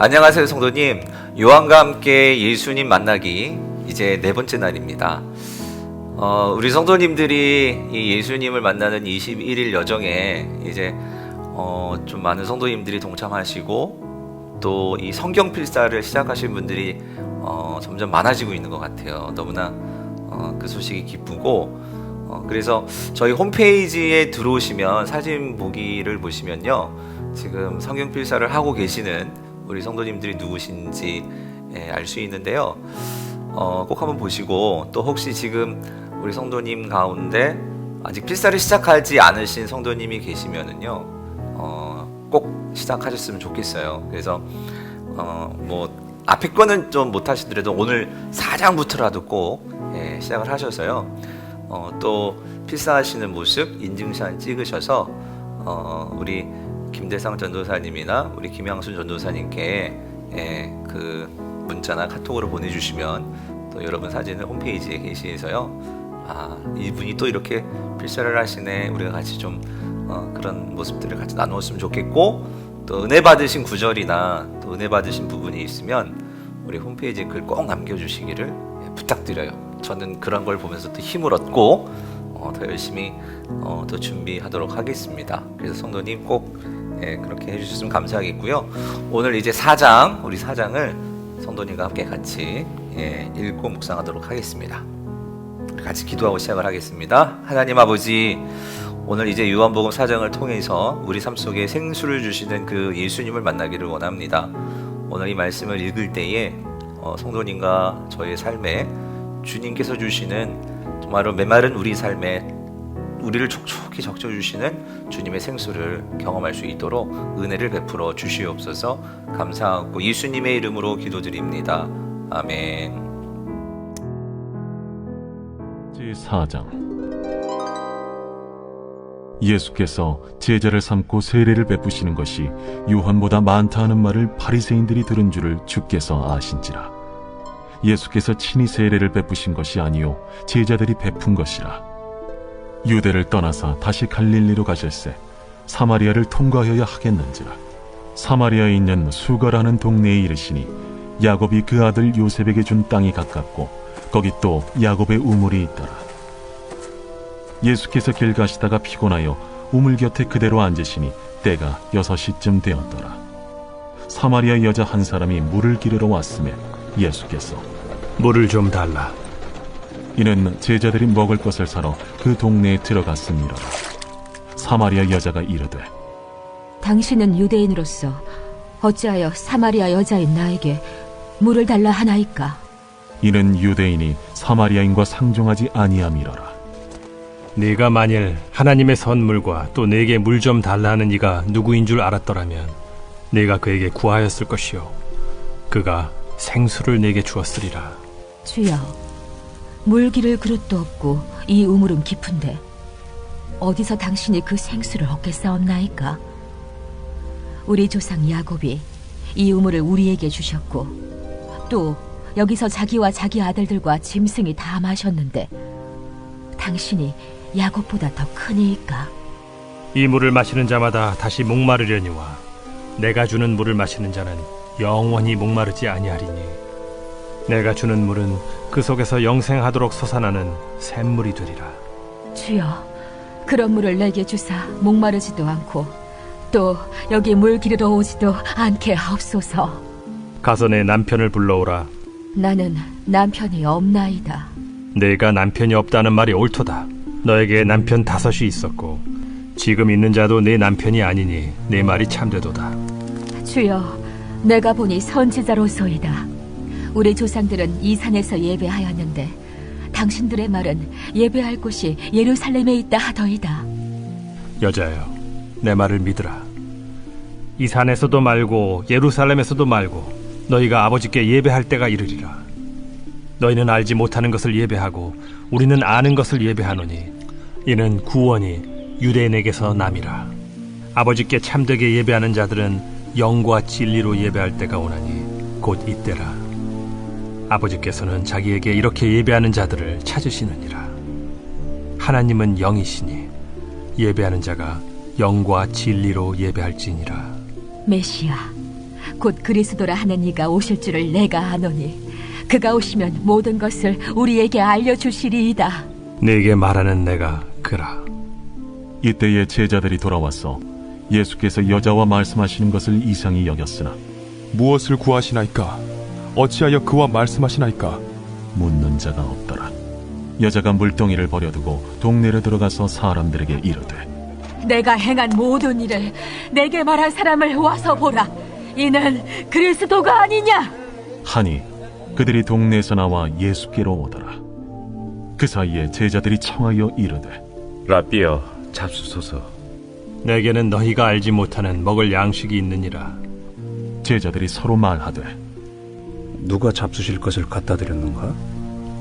안녕하세요 성도님. 요한과 함께 예수님 만나기 이제 네 번째 날입니다. 우리 성도님들이 이 예수님을 만나는 21일 여정에 이제 좀 많은 성도님들이 동참하시고 또 이 성경 필사를 시작하신 분들이 점점 많아지고 있는 것 같아요. 너무나 그 소식이 기쁘고 그래서 저희 홈페이지에 들어오시면 사진 보기를 보시면요, 지금 성경 필사를 하고 계시는 우리 성도님들이 누구신지 알 수 있는데요. 꼭 한번 보시고, 또 혹시 지금 우리 성도님 가운데 아직 필사를 시작하지 않으신 성도님이 계시면은요, 꼭 시작하셨으면 좋겠어요. 그래서 뭐 앞에 거는 좀 못하시더라도 오늘 4장부터라도 꼭 시작을 하셔서요, 또 필사하시는 모습 인증샷 찍으셔서 우리 김대상 전도사님이나 우리 김양순 전도사님께 그 문자나 카톡으로 보내주시면 또 여러분 사진을 홈페이지에 게시해서요, 이분이 또 이렇게 필사를 하시네, 우리가 같이 좀 그런 모습들을 같이 나누었으면 좋겠고, 또 은혜 받으신 구절이나 또 은혜 받으신 부분이 있으면 우리 홈페이지에 글 꼭 남겨주시기를 부탁드려요. 저는 그런 걸 보면서 또 힘을 얻고 더 열심히 더 준비하도록 하겠습니다. 그래서 성도님 꼭 그렇게 해주셨으면 감사하겠고요. 오늘 이제 4장, 우리 4장을 성도님과 함께 같이 읽고 묵상하도록 하겠습니다. 우리 같이 기도하고 시작을 하겠습니다. 하나님 아버지, 오늘 이제 요한복음 4장을 통해서 우리 삶 속에 생수를 주시는 그 예수님을 만나기를 원합니다. 오늘 이 말씀을 읽을 때에 성도님과 저의 삶에 주님께서 주시는 정말로 메마른 우리 삶에 우리를 촉촉히 적셔주시는 주님의 생수를 경험할 수 있도록 은혜를 베풀어 주시옵소서. 감사하고 예수님의 이름으로 기도드립니다. 아멘. 제4장. 예수께서 제자를 삼고 세례를 베푸시는 것이 요한보다 많다 하는 말을 바리새인들이 들은 줄을 주께서 아신지라. 예수께서 친히 세례를 베푸신 것이 아니요 제자들이 베푼 것이라. 유대를 떠나사 다시 갈릴리로 가실새 사마리아를 통과하여야 하겠는지라. 사마리아에 있는 수가라는 동네에 이르시니 야곱이 그 아들 요셉에게 준 땅이 가깝고 거기 또 야곱의 우물이 있더라. 예수께서 길 가시다가 피곤하여 우물 곁에 그대로 앉으시니 때가 6시쯤 되었더라. 사마리아 여자 한 사람이 물을 기르러 왔음에 예수께서 물을 좀 달라. 이는 제자들이 먹을 것을 사러 그 동네에 들어갔음이라. 사마리아 여자가 이르되, 당신은 유대인으로서 어찌하여 사마리아 여자인 나에게 물을 달라 하나이까? 이는 유대인이 사마리아인과 상종하지 아니함이로라. 네가 만일 하나님의 선물과 또 내게 물 좀 달라 하는 이가 누구인 줄 알았더라면 네가 그에게 구하였을 것이요 그가 생수를 내게 주었으리라. 주여, 물 기를 그릇도 없고 이 우물은 깊은데 어디서 당신이 그 생수를 얻겠사옵나이까? 우리 조상 야곱이 이 우물을 우리에게 주셨고 또 여기서 자기와 자기 아들들과 짐승이 다 마셨는데 당신이 야곱보다 더 크니이까? 이 물을 마시는 자마다 다시 목마르려니와 내가 주는 물을 마시는 자는 영원히 목마르지 아니하리니 내가 주는 물은 그 속에서 영생하도록 솟아나는 샘물이 되리라. 주여, 그런 물을 내게 주사 목마르지도 않고 또 여기 물 기르러 오지도 않게 하옵소서. 가서 내 남편을 불러오라. 나는 남편이 없나이다. 내가 남편이 없다는 말이 옳도다. 너에게 남편 5이 있었고 지금 있는 자도 내 남편이 아니니 내 말이 참되도다. 주여, 내가 보니 선지자로소이다. 우리 조상들은 이 산에서 예배하였는데 당신들의 말은 예배할 곳이 예루살렘에 있다 하더이다. 여자여, 내 말을 믿으라. 이 산에서도 말고 예루살렘에서도 말고 너희가 아버지께 예배할 때가 이르리라. 너희는 알지 못하는 것을 예배하고 우리는 아는 것을 예배하노니 이는 구원이 유대인에게서 남이라. 아버지께 참되게 예배하는 자들은 영과 진리로 예배할 때가 오나니 곧 이때라. 아버지께서는 자기에게 이렇게 예배하는 자들을 찾으시느니라. 하나님은 영이시니 예배하는 자가 영과 진리로 예배할지니라. 메시아, 곧 그리스도라 하는 이가 오실 줄을 내가 아노니 그가 오시면 모든 것을 우리에게 알려주시리이다. 네게 말하는 내가 그라. 이때에 제자들이 돌아와서 예수께서 여자와 말씀하시는 것을 이상히 여겼으나 무엇을 구하시나이까? 어찌하여 그와 말씀하시나이까? 묻는 자가 없더라. 여자가 물동이를 버려두고 동네로 들어가서 사람들에게 이르되 내가 행한 모든 일을 내게 말한 사람을 와서 보라. 이는 그리스도가 아니냐? 하니 그들이 동네에서 나와 예수께로 오더라. 그 사이에 제자들이 청하여 이르되 라삐여 잡수소서. 내게는 너희가 알지 못하는 먹을 양식이 있느니라. 제자들이 서로 말하되 누가 잡수실 것을 갖다 드렸는가?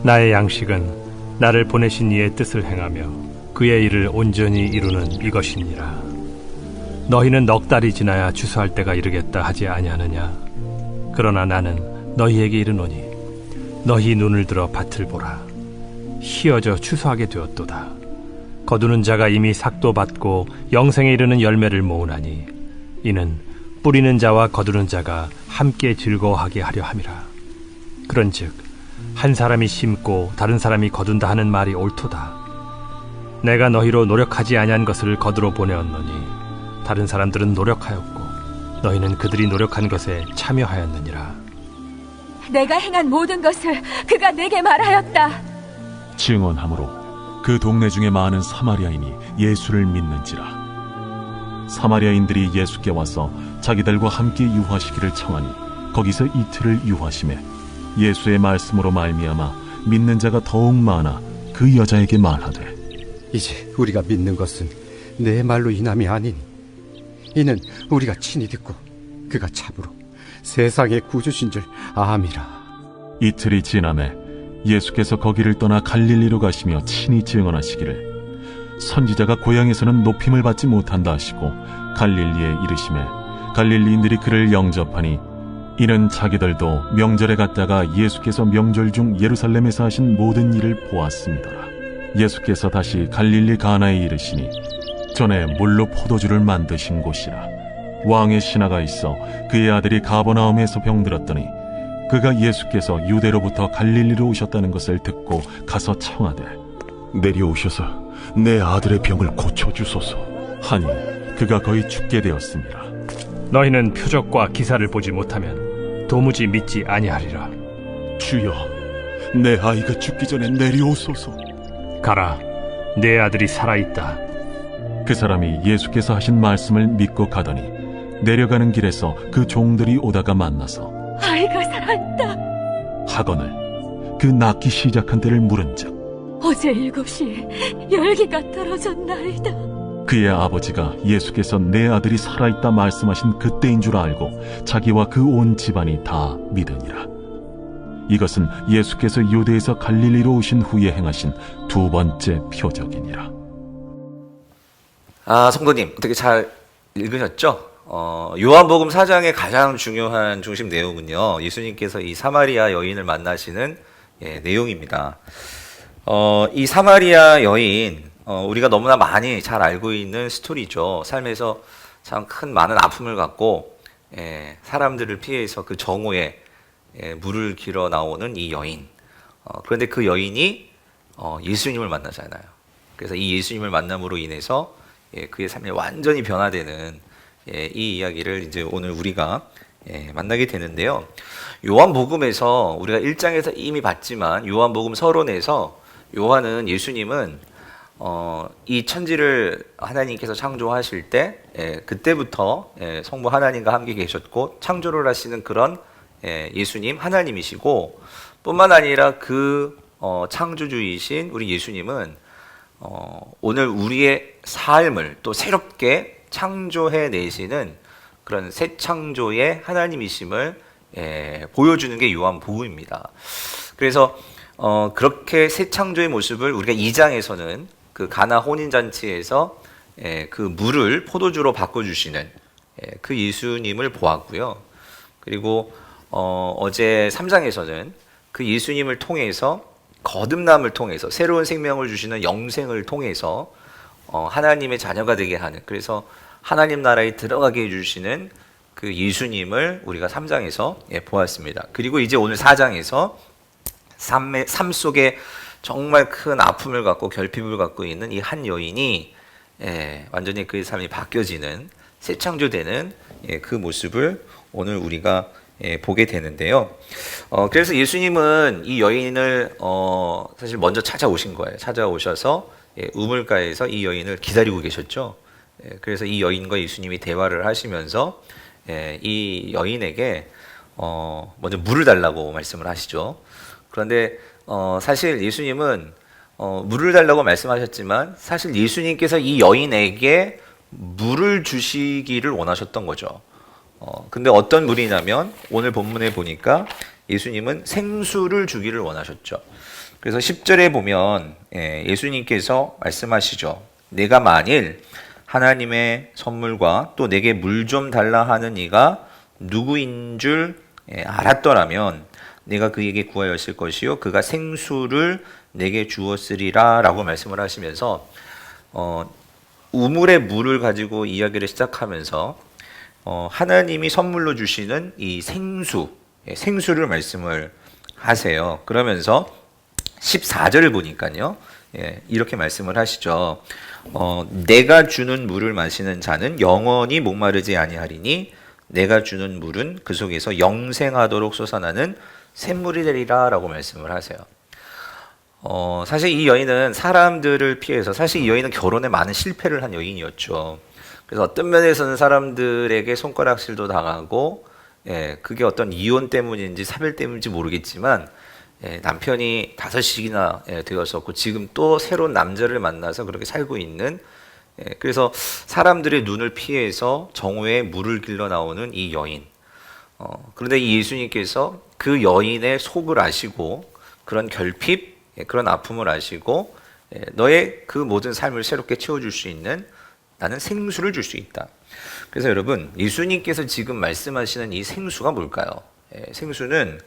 나의 양식은 나를 보내신 이의 뜻을 행하며 그의 일을 온전히 이루는 이것이니라. 너희는 넉 달이 지나야 추수할 때가 이르겠다 하지 아니하느냐? 그러나 나는 너희에게 이르노니 너희 눈을 들어 밭을 보라. 희어져 추수하게 되었도다. 거두는 자가 이미 삭도 받고 영생에 이르는 열매를 모으나니 이는 뿌리는 자와 거두는 자가 함께 즐거워하게 하려 함이라. 그런즉 한 사람이 심고 다른 사람이 거둔다 하는 말이 옳도다. 내가 너희로 노력하지 아니한 것을 거두러 보내었노니 다른 사람들은 노력하였고 너희는 그들이 노력한 것에 참여하였느니라. 내가 행한 모든 것을 그가 내게 말하였다. 증언함으로 그 동네 중에 많은 사마리아인이 예수를 믿는지라. 사마리아인들이 예수께 와서 자기들과 함께 유하시기를 청하니 거기서 이틀을 유하심에 예수의 말씀으로 말미암아 믿는 자가 더욱 많아 그 여자에게 말하되 이제 우리가 믿는 것은 내 말로 인함이 아니니 이는 우리가 친히 듣고 그가 참으로 세상의 구주신 줄 암이라. 이틀이 지남에 예수께서 거기를 떠나 갈릴리로 가시며 친히 증언하시기를 선지자가 고향에서는 높임을 받지 못한다 하시고 갈릴리에 이르심에 갈릴리인들이 그를 영접하니 이는 자기들도 명절에 갔다가 예수께서 명절 중 예루살렘에서 하신 모든 일을 보았습니다라. 예수께서 다시 갈릴리 가나에 이르시니 전에 물로 포도주를 만드신 곳이라. 왕의 신하가 있어 그의 아들이 가버나움에서 병들었더니 그가 예수께서 유대로부터 갈릴리로 오셨다는 것을 듣고 가서 청하되 내려오셔서 내 아들의 병을 고쳐주소서. 하니 그가 거의 죽게 되었습니다. 너희는 표적과 기사를 보지 못하면 도무지 믿지 아니하리라. 주여, 내 아이가 죽기 전에 내려오소서. 가라, 내 아들이 살아있다. 그 사람이 예수께서 하신 말씀을 믿고 가더니 내려가는 길에서 그 종들이 오다가 만나서 아이가 살아있다. 하거늘 그 낳기 시작한 때를 물은즉 어제 7시에 열기가 떨어졌나이다. 그의 아버지가 예수께서 내 아들이 살아있다 말씀하신 그때인 줄 알고 자기와 그 온 집안이 다 믿으니라. 이것은 예수께서 유대에서 갈릴리로 오신 후에 행하신 두 번째 표적이니라. 성도님 어떻게 잘 읽으셨죠? 요한복음 4장의 가장 중요한 중심 내용은요, 예수님께서 이 사마리아 여인을 만나시는 내용입니다. 이 사마리아 여인, 우리가 너무나 많이 잘 알고 있는 스토리죠. 삶에서 참 큰 많은 아픔을 갖고 사람들을 피해서 그 정오에 물을 길어 나오는 이 여인. 그런데 그 여인이 예수님을 만나잖아요. 그래서 이 예수님을 만남으로 인해서 그의 삶이 완전히 변화되는 이 이야기를 이제 오늘 우리가 만나게 되는데요. 요한복음에서 우리가 1장에서 이미 봤지만 요한복음 서론에서 요한은 예수님은 이 천지를 하나님께서 창조하실 때 그때부터 성부 하나님과 함께 계셨고 창조를 하시는 그런 예수님 하나님이시고, 뿐만 아니라 그 창조주이신 우리 예수님은 오늘 우리의 삶을 또 새롭게 창조해 내시는 그런 새 창조의 하나님이심을 보여주는 게 요한복음입니다. 그래서 그렇게 새 창조의 모습을 우리가 2장에서는 그 가나 혼인잔치에서 그 물을 포도주로 바꿔주시는 그 예수님을 보았고요. 그리고 어제 3장에서는 그 예수님을 통해서 거듭남을 통해서 새로운 생명을 주시는 영생을 통해서 하나님의 자녀가 되게 하는, 그래서 하나님 나라에 들어가게 해주시는 그 예수님을 우리가 3장에서 보았습니다. 그리고 이제 오늘 4장에서 삶 속에 정말 큰 아픔을 갖고 결핍을 갖고 있는 이 한 여인이 완전히 그의 삶이 바뀌어지는 새 창조되는 그 모습을 오늘 우리가 보게 되는데요. 그래서 예수님은 이 여인을 사실 먼저 찾아오신 거예요. 찾아오셔서 우물가에서 이 여인을 기다리고 계셨죠. 그래서 이 여인과 예수님이 대화를 하시면서 이 여인에게 먼저 물을 달라고 말씀을 하시죠. 그런데 사실 예수님은 물을 달라고 말씀하셨지만 사실 예수님께서 이 여인에게 물을 주시기를 원하셨던 거죠. 근데 어떤 물이냐면 오늘 본문에 보니까 예수님은 생수를 주기를 원하셨죠. 그래서 10절에 보면 예수님께서 말씀하시죠. 내가 만일 하나님의 선물과 또 내게 물 좀 달라 하는 이가 누구인 줄 알았더라면 내가 그에게 구하였을 것이요 그가 생수를 내게 주었으리라 라고 말씀을 하시면서 우물의 물을 가지고 이야기를 시작하면서 하나님이 선물로 주시는 이 생수를 말씀을 하세요. 그러면서 14절을 보니까요. 이렇게 말씀을 하시죠. 내가 주는 물을 마시는 자는 영원히 목마르지 아니하리니 내가 주는 물은 그 속에서 영생하도록 솟아나는 샘물이 되리라 라고 말씀을 하세요. 사실 이 여인은 사람들을 피해서 사실 이 여인은 결혼에 많은 실패를 한 여인이었죠. 그래서 어떤 면에서는 사람들에게 손가락질도 당하고 그게 어떤 이혼 때문인지 사별 때문인지 모르겠지만 남편이 5씩이나 되었었고 지금 또 새로운 남자를 만나서 그렇게 살고 있는 그래서 사람들의 눈을 피해서 정오에 물을 길러 나오는 이 여인. 그런데 이 예수님께서 그 여인의 속을 아시고 그런 결핍, 그런 아픔을 아시고 너의 그 모든 삶을 새롭게 채워줄 수 있는 나는 생수를 줄 수 있다. 그래서 여러분 예수님께서 지금 말씀하시는 이 생수가 뭘까요? 생수는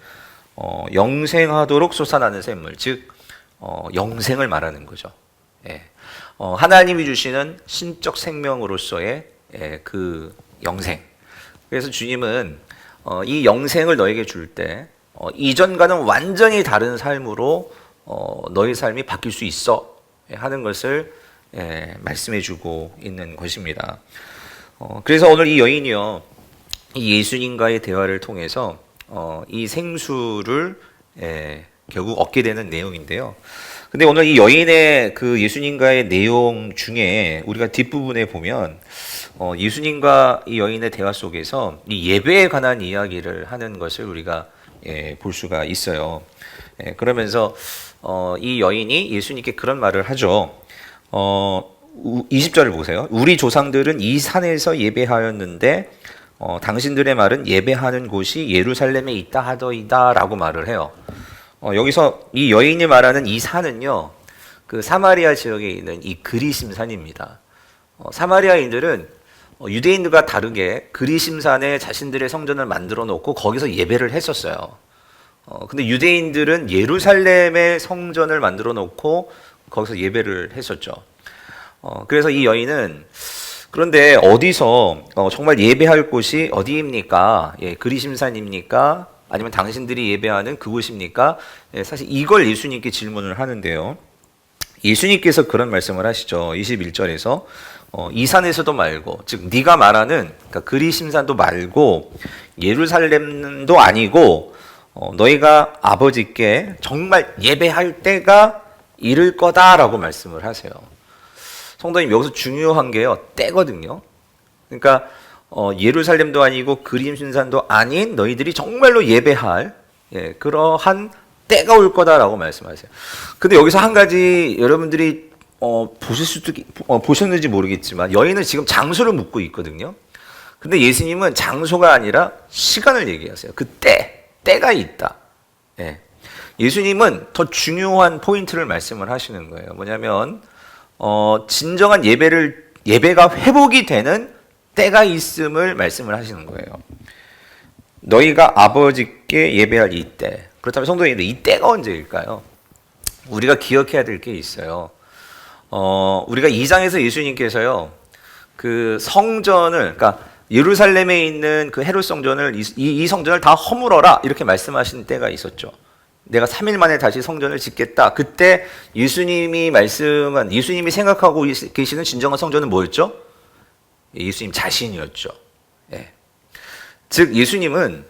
영생하도록 솟아나는 샘물, 즉 영생을 말하는 거죠. 하나님이 주시는 신적 생명으로서의 그 영생. 그래서 주님은 이 영생을 너에게 줄 때 이전과는 완전히 다른 삶으로 너의 삶이 바뀔 수 있어 하는 것을 말씀해주고 있는 것입니다. 그래서 오늘 이 여인이요, 이 예수님과의 대화를 통해서 이 생수를 결국 얻게 되는 내용인데요. 근데 오늘 이 여인의 그 예수님과의 내용 중에 우리가 뒷부분에 보면 예수님과 이 여인의 대화 속에서 이 예배에 관한 이야기를 하는 것을 우리가 볼 수가 있어요. 그러면서 이 여인이 예수님께 그런 말을 하죠. 20절을 보세요. 우리 조상들은 이 산에서 예배하였는데 당신들의 말은 예배하는 곳이 예루살렘에 있다 하더이다 라고 말을 해요. 여기서 이 여인이 말하는 이 산은요, 그 사마리아 지역에 있는 이 그리심 산입니다. 사마리아인들은 유대인들과 다르게 그리심 산에 자신들의 성전을 만들어 놓고 거기서 예배를 했었어요. 근데 유대인들은 예루살렘에 성전을 만들어 놓고 거기서 예배를 했었죠. 그래서 이 여인은 그런데 어디서 정말 예배할 곳이 어디입니까? 그리심산입니까? 아니면 당신들이 예배하는 그곳입니까? 사실 이걸 예수님께 질문을 하는데요. 예수님께서 그런 말씀을 하시죠. 21절에서 이 산에서도 말고, 즉 네가 말하는 그러니까 그리심산도 말고 예루살렘도 아니고 너희가 아버지께 정말 예배할 때가 이를 거다라고 말씀을 하세요. 성도님, 여기서 중요한 게요, 때거든요. 그러니까 예루살렘도 아니고 그리심산도 아닌 너희들이 정말로 예배할 그러한 때가 올 거다라고 말씀하세요. 근데 여기서 한 가지 여러분들이 보셨는지 모르겠지만 여인은 지금 장소를 묻고 있거든요. 근데 예수님은 장소가 아니라 시간을 얘기하세요. 그 때가 있다. 예수님은 더 중요한 포인트를 말씀을 하시는 거예요. 뭐냐면 진정한 예배가 회복이 되는 때가 있음을 말씀을 하시는 거예요. 너희가 아버지께 예배할 이 때. 그렇다면 성도님들, 이 때가 언제일까요? 우리가 기억해야 될 게 있어요. 우리가 2장에서 예수님께서요, 그 성전을, 그러니까 예루살렘에 있는 그 헤롯 성전을 이 성전을 다 허물어라 이렇게 말씀하신 때가 있었죠. 내가 3일 만에 다시 성전을 짓겠다. 그때 예수님이 생각하고 계시는 진정한 성전은 뭐였죠? 예수님 자신이었죠. 예. 즉 예수님은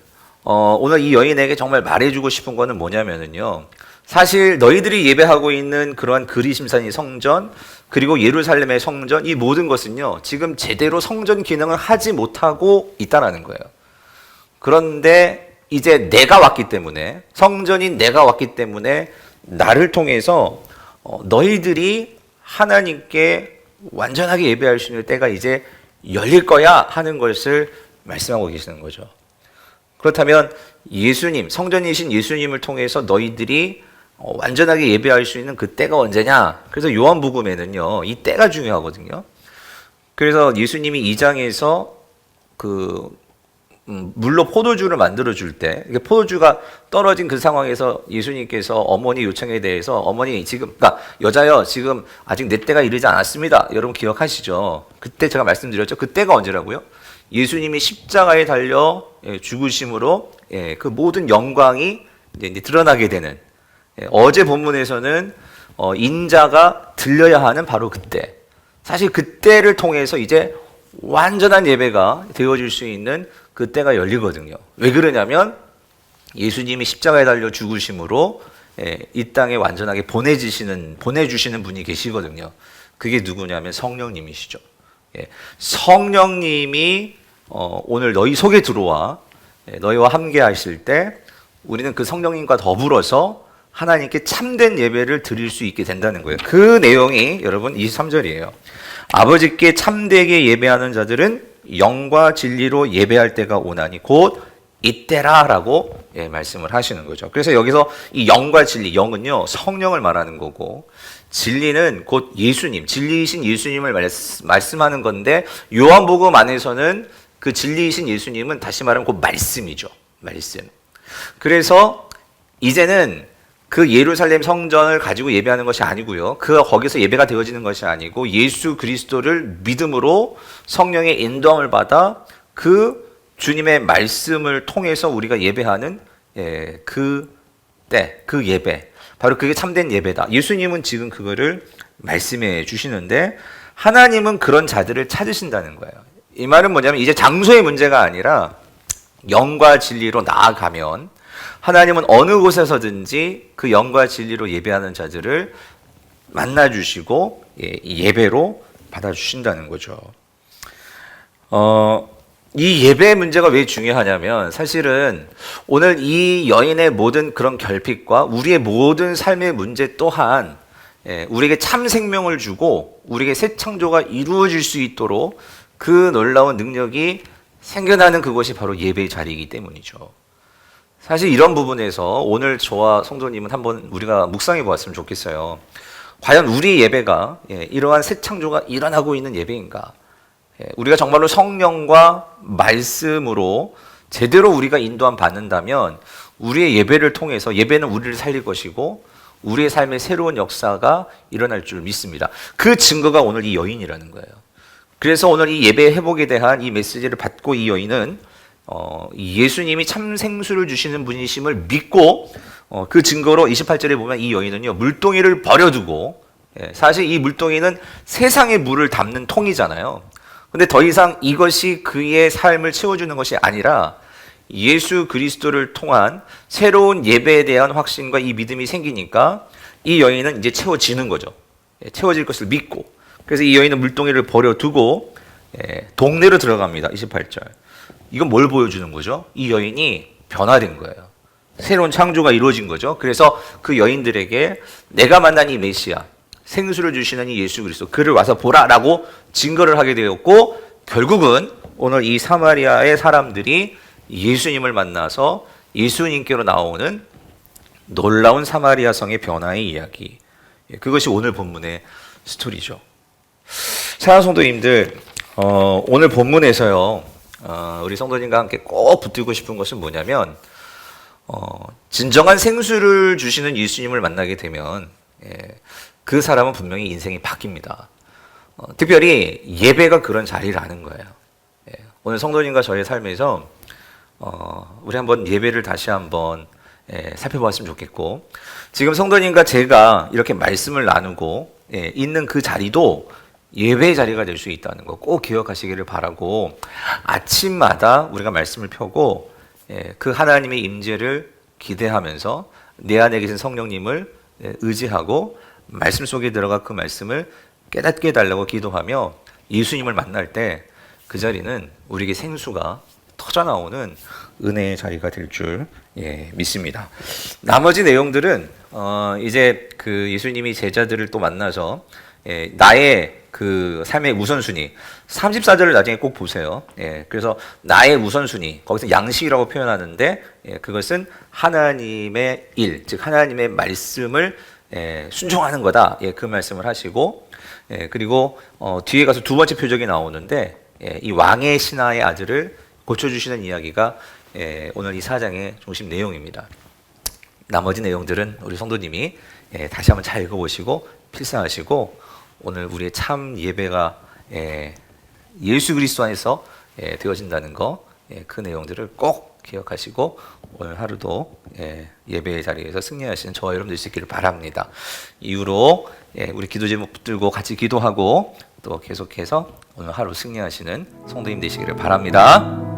오늘 이 여인에게 정말 말해주고 싶은 거는 뭐냐면은요. 사실 너희들이 예배하고 있는 그러한 그리심산의 성전 그리고 예루살렘의 성전 이 모든 것은요. 지금 제대로 성전 기능을 하지 못하고 있다라는 거예요. 그런데 이제 내가 왔기 때문에 성전인 내가 왔기 때문에 나를 통해서 너희들이 하나님께 완전하게 예배할 수 있는 때가 이제 열릴 거야 하는 것을 말씀하고 계시는 거죠. 그렇다면 예수님, 성전이신 예수님을 통해서 너희들이 완전하게 예배할 수 있는 그 때가 언제냐? 그래서 요한복음에는요, 이 때가 중요하거든요. 그래서 예수님이 2장에서 물로 포도주를 만들어 줄 때, 포도주가 떨어진 그 상황에서 예수님께서 어머니 요청에 대해서 어머니 그러니까 여자여 지금 아직 내 때가 이르지 않았습니다. 여러분 기억하시죠? 그때 제가 말씀드렸죠. 그 때가 언제라고요? 예수님이 십자가에 달려 죽으심으로 그 모든 영광이 이제 드러나게 되는 어제 본문에서는 인자가 들려야 하는 바로 그때. 사실 그때를 통해서 이제 완전한 예배가 되어질 수 있는 그때가 열리거든요. 왜 그러냐면 예수님이 십자가에 달려 죽으심으로 이 땅에 완전하게 보내주시는 분이 계시거든요. 그게 누구냐면 성령님이시죠. 성령님이 오늘 너희 속에 들어와 너희와 함께 하실 때 우리는 그 성령님과 더불어서 하나님께 참된 예배를 드릴 수 있게 된다는 거예요. 그 내용이 여러분 23절이에요. 아버지께 참되게 예배하는 자들은 영과 진리로 예배할 때가 오나니 곧 이때라 라고 말씀을 하시는 거죠. 그래서 여기서 이 영과 진리, 영은요 성령을 말하는 거고 진리는 곧 예수님, 진리이신 예수님을 말씀하는 건데 요한복음 안에서는 그 진리이신 예수님은 다시 말하면 곧 말씀이죠. 말씀. 그래서 이제는 그 예루살렘 성전을 가지고 예배하는 것이 아니고요. 거기서 예배가 되어지는 것이 아니고 예수 그리스도를 믿음으로 성령의 인도함을 받아 그 주님의 말씀을 통해서 우리가 예배하는 그 때, 그 예배. 바로 그게 참된 예배다. 예수님은 지금 그거를 말씀해 주시는데 하나님은 그런 자들을 찾으신다는 거예요. 이 말은 뭐냐면 이제 장소의 문제가 아니라 영과 진리로 나아가면 하나님은 어느 곳에서든지 그 영과 진리로 예배하는 자들을 만나주시고 예배로 받아주신다는 거죠. 이 예배의 문제가 왜 중요하냐면 사실은 오늘 이 여인의 모든 그런 결핍과 우리의 모든 삶의 문제 또한 우리에게 참 생명을 주고 우리에게 새 창조가 이루어질 수 있도록 그 놀라운 능력이 생겨나는 그것이 바로 예배의 자리이기 때문이죠. 사실 이런 부분에서 오늘 저와 성도님은 한번 우리가 묵상해 보았으면 좋겠어요. 과연 우리 예배가 이러한 새 창조가 일어나고 있는 예배인가? 우리가 정말로 성령과 말씀으로 제대로 우리가 인도함 받는다면 우리의 예배를 통해서 예배는 우리를 살릴 것이고 우리의 삶의 새로운 역사가 일어날 줄 믿습니다. 그 증거가 오늘 이 여인이라는 거예요. 그래서 오늘 이 예배 회복에 대한 이 메시지를 받고 이 여인은 예수님이 참 생수를 주시는 분이심을 믿고 그 증거로 28절에 보면 이 여인은요 물동이를 버려두고 사실 이 물동이는 세상의 물을 담는 통이잖아요. 근데 더 이상 이것이 그의 삶을 채워주는 것이 아니라 예수 그리스도를 통한 새로운 예배에 대한 확신과 이 믿음이 생기니까 이 여인은 이제 채워지는 거죠. 채워질 것을 믿고. 그래서 이 여인은 물동이를 버려두고 동네로 들어갑니다. 28절. 이건 뭘 보여주는 거죠? 이 여인이 변화된 거예요. 새로운 창조가 이루어진 거죠. 그래서 그 여인들에게 내가 만난 이 메시아, 생수를 주시는 이 예수 그리스도, 그를 와서 보라라고 증거를 하게 되었고 결국은 오늘 이 사마리아의 사람들이 예수님을 만나서 예수님께로 나오는 놀라운 사마리아 성의 변화의 이야기. 그것이 오늘 본문의 스토리죠. 사랑하는 성도님들, 오늘 본문에서요. 우리 성도님과 함께 꼭 붙들고 싶은 것은 뭐냐면 진정한 생수를 주시는 예수님을 만나게 되면 그 사람은 분명히 인생이 바뀝니다. 특별히 예배가 그런 자리라는 거예요. 오늘 성도님과 저의 삶에서 우리 한번 예배를 다시 한번 살펴보았으면 좋겠고, 지금 성도님과 제가 이렇게 말씀을 나누고 있는 그 자리도 예배의 자리가 될 수 있다는 거 꼭 기억하시기를 바라고, 아침마다 우리가 말씀을 펴고 그 하나님의 임재를 기대하면서 내 안에 계신 성령님을 의지하고 말씀 속에 들어가 그 말씀을 깨닫게 해달라고 기도하며 예수님을 만날 때 그 자리는 우리에게 생수가 터져나오는 은혜의 자리가 될 줄 믿습니다. 나머지 내용들은 이제 그 예수님이 제자들을 또 만나서 나의 그 삶의 우선순위, 34절을 나중에 꼭 보세요. 그래서 나의 우선순위, 거기서 양식이라고 표현하는데 그것은 하나님의 일, 즉 하나님의 말씀을 순종하는 거다. 그 말씀을 하시고, 그리고 뒤에 가서 두 번째 표적이 나오는데 이 왕의 신하의 아들을 고쳐주시는 이야기가 오늘 이 4장의 중심 내용입니다. 나머지 내용들은 우리 성도님이 다시 한번 잘 읽어보시고 필사하시고, 오늘 우리의 참 예배가 예수 그리스도 안에서 되어진다는 거, 그 내용들을 꼭 기억하시고 오늘 하루도 예배의 자리에서 승리하시는 저와 여러분 되실 수 있기를 바랍니다. 이후로 우리 기도 제목 붙들고 같이 기도하고 또 계속해서 오늘 하루 승리하시는 성도님 되시기를 바랍니다.